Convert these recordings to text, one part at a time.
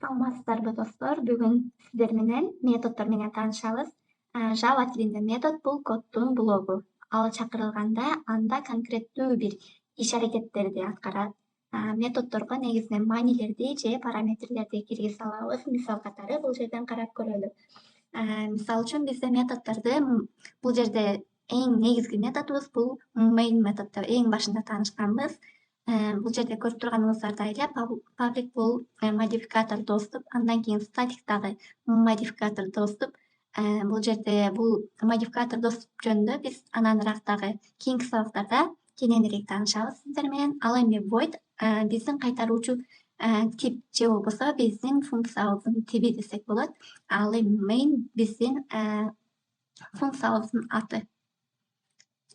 Саламатсыздарбы достор, бүгүн сиздер менен методдор менен таанышабыз. Java тилинде метод бул коддун блогу. Ал чакырылганда анда конкреттүү бир иш аракеттерди аткарат. Методдорго негизинен маанилерди же параметрлерди киргизе алабыз. Мисал катары бул жерден карап көрөлү. Мисал үчүн бизде методдорду бул жерде эң негизги методубуз бул main методдо эң башында таанышканбыз. Бул жерде көрүп турганыңыздардай эле public бул модификатор доступ, андан кийин static дагы модификатор доступ. Бул жерде бул модификатор доступ жөнүндө биз ананыраак дагы кийинки сабактарда кененирээк таанышабыз сиздер менен. Ал эми void биздин кайтаруучу тип же болбосо биздин функциябыздын тиби десек болот. Ал эми main биздин функциябыздын аты.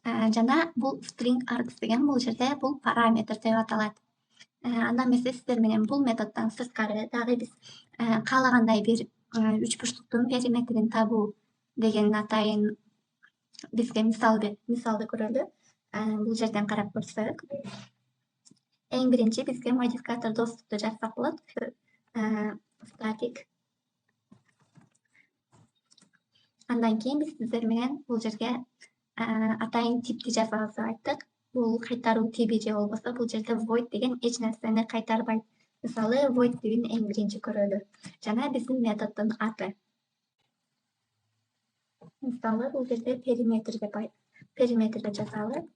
Жана бул string args деген бул жерде бул параметр деп аталат. Андан эмесе сиздер менен бул методдон сырткары дагы биз каалагандай бир үч бурчтуктун периметрин табуу деген атайын бизге мисалды көрөлү. Бул жерден карап көрсөк, эң биринчи бизге модификатор доступту жазсак болот. Static. Андан кийин биз сиздер менен бул жерге атайын типти жазабыз деп айттык. Бул кайтаруу тиби же болбосо бул жерде void деген эч нерсени кайтарбайт. Мисалы void тибин эң биринчи көрөлү. Жана биздин методдун аты. Мисалы бул жерде периметрди жазалы.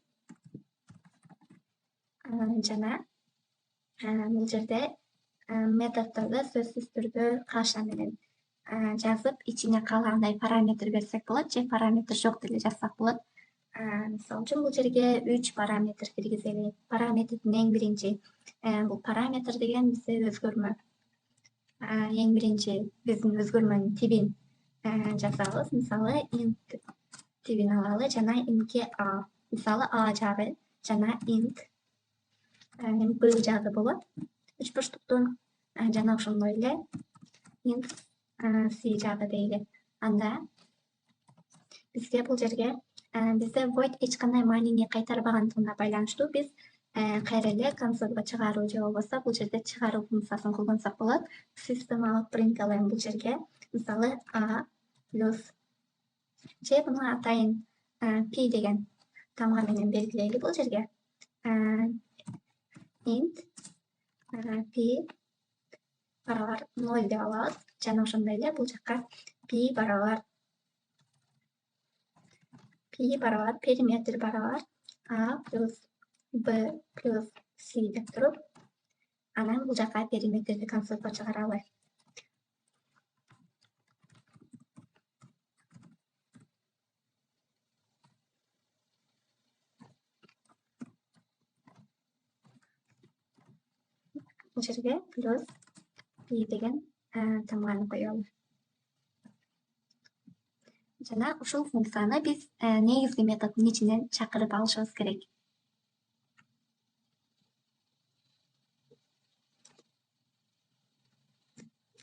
Жана бул жерде методдорду сөзсүз түрдө каша менен жазып, ичине каалагандай параметр берсек болот же параметр жок деле жазсак болот. Мисалы үчүн бул жерге 3 параметр киргизели. Параметрдин эң биринчи бул параметр деген бизде өзгөрмө. Эң биринчи биздин өзгөрмөнүн тибин жазабыз. Мисалы int тибин алалы жана intке a. Мисалы a жагы жана int b жагы болот. Үч бурчтуктун жана ошондой эле int c жагы дейли. Анда бизге бул жерге бизде void эч кандай маанини кайтарбагандыгына байланыштуу биз кайра эле консольго чыгаруу же болбосо бул жерде чыгаруу функциясын колдонсок болот. System out println бул жерге мисалы a плюс же муну атайын p деген тамга менен белгилейли бул жерге. Int p барабар 0 деп алабыз. Жана ошондой эле бул жакка p барабар периметр барабар a плюс b плюс c деп туруп, анан бул жака периметрди консольго чыгаралы. Бул жерге плюс p деген тамганы коелу. Жана ушул функцияны биз негизги методдун ичинен чакырып алышыбыз керек.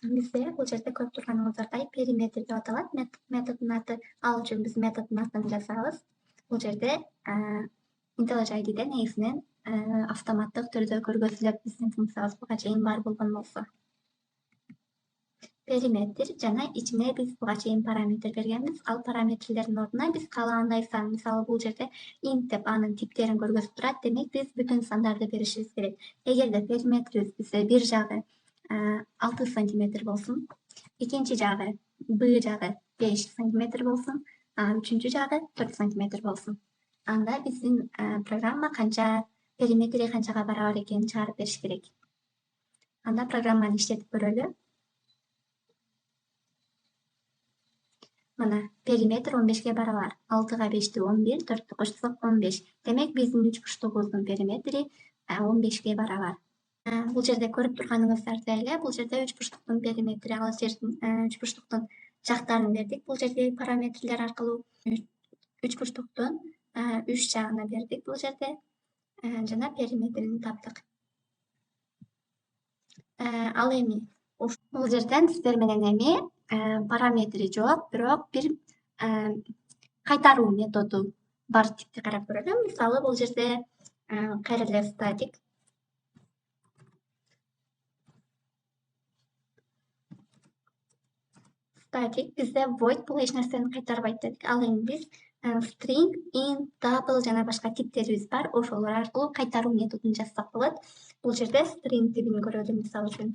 Бизде бул жерде көрүп турганыңыздардай периметр деп аталат методдун аты. Ал үчүн биз методдун атын жазабыз. Бул жерде IntelliJ негизинен автоматтык түрдө көргөзүлөт биздин функциябыз буга чейин бар болгон болсо. Периметр жана ичине биз буга чейин параметр бергенбиз. Ал параметрлердин ордуна биз каалагандай сан, мисалы бул жерде int деп анын типтерин көргөзүп турат. Демек биз бүтүн сандарды беришибиз керек. Эгерде периметрибиз бизде бир жагы 6 сантиметр болсун, экинчи жагы b жагы 5 сантиметр болсун, үчүнчү жагы 4 сантиметр болсун. Анда биздин программа канча периметри канчага барабар экенин чыгарып бериш керек. Анда программаны иштетип көрөлү. Мына периметр 15ге барабар. 6га 5ти 11, 4тү кошсок 15. Демек биздин үч бурчтугубуздун периметри 15ге барабар. Бул жерде көрүп турганыңыздардай эле, бул жерде үч бурчтуктун периметри, ал жердин үч бурчтуктун жактарын бердик. Бул жердеги параметрлер аркылуу үч бурчтуктун 3 жагына бердик бул жерде. Жана периметрин таптык. Ал эми бул жерден сиздер менен эми параметри жок, бирок бир кайтаруу методу бар типти карап көрөлү. Мисалы бул жерде кайра эле static static bizde void бул эч нерсени кайтарбайт дедик. Ал эми биз string, int, double жана башка типтерибиз бар. Ошолор аркылуу кайтаруу методун жазсак болот. Бул жерде string типин көрөлү мисалы үчүн.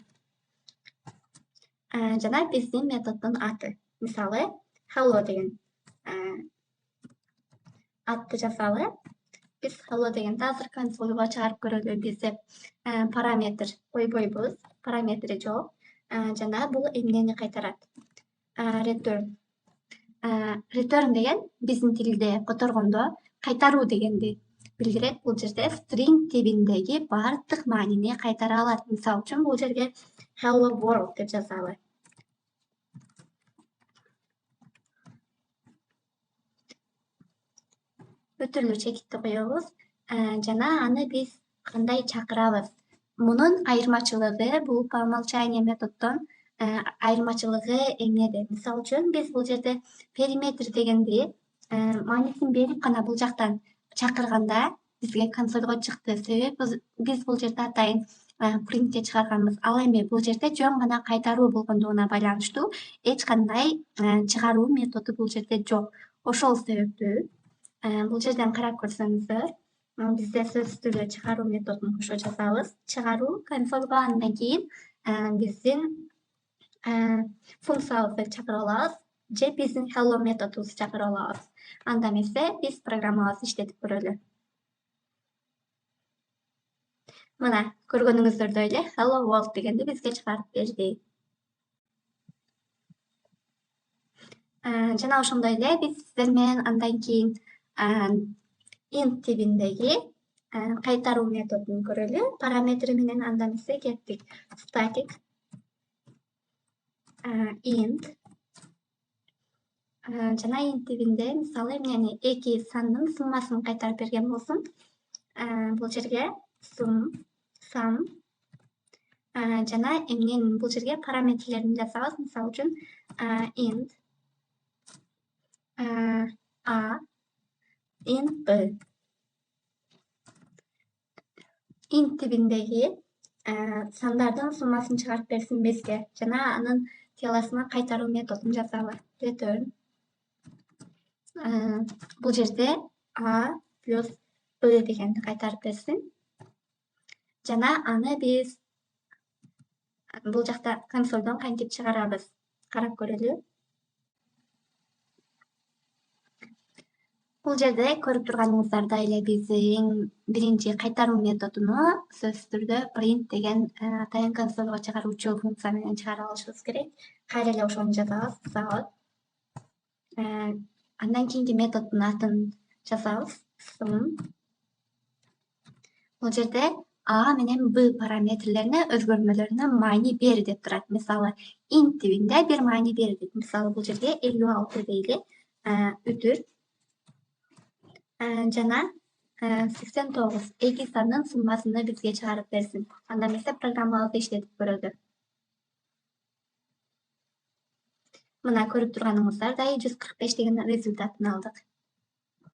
Жана биздин методдун аты. Мисалы, hello деген атты жазалы. Biz hello degende азыр консольга чыгарып көрөлү. Бизде параметр койбойбуз, параметри жок. Жана бул эмнени кайтарат? Return. Return деген биздин тилде которгондо кайтаруу дегенди билдирет. Бул жерде string тибиндеги бардык маанини кайтара алат. Мисалы үчүн бул жерге hello world деп жазалы. Өтүрлүү чекитти коебуз. Жана аны биз кандай чакырабыз? Мунун айырмачылыгы бул по умолчанию методдон айырмачылыгы эмнеде? Мисалы үчүн биз бул жерде периметр дегенди маанисин берип гана бул жактан чакырганда бизге консольго чыкты. Себеби биз бул жерде атайын print'e чыгарганбыз. Ал эми бул жерде жөн гана кайтаруу болгондугуна байланыштуу эч кандай чыгаруу методу бул жерде жок. Ошол себептүү бул жерден карап көрсөңүздөр, бизде сөзсүз түрдө чыгаруу методун кошо жазабыз. Чыгаруу консольго андан кийин биздин функциябызды чакыра алабыз же биздин hello методубузду чакыра алабыз. Анда эмесе биз программабызды иштетип көрөлү. Мына көргөнүңүздөрдөй эле hello world дегенди бизге чыгарып берди. Жана ошондой эле биз сиздер менен андан кийин int тибиндеги кайтаруу методун көрөлү. Параметри менен анда эмесе кеттик. Static int жана int тибинде мисалы эмнени эки сандын суммасын кайтарып берген болсун. Бул жерге sum жана эмненин бул жерге параметрлерин жазабыз. Мисалы үчүн int a int b. Int тибиндеги сандардын суммасын чыгарып берсин бизге жана анын телосуна кайтаруу методун жазалы. Return бул жерде a плюс b дегенди кайтарып берсин. Жана аны биз бул жакта консольдон кантип чыгарабыз? Карап көрөлү. Бул жерде көрүп турганыңыздардай эле биз эң биринчи кайтаруу методуну сөзсүз түрдө print деген атайын консольго чыгаруучу функция менен чыгара алышыбыз керек. Кайра эле ошону жазабыз. Андан кийинки методдун атын жазабыз. Sum. Бул жерде a менен b параметрлерине өзгөрмөлөрүнө маани бер деп турат. Мисалы, int тибинде бир маани бердик. Мисалы, бул жерге 56 дейли. Үтүр жана 89 эки сандын суммасыны бизге чыгарып берсин. Анда эмесе программабызды иштетип көрөлү. Мына көрүп турганыңыздардай 145 деген результатын алдык.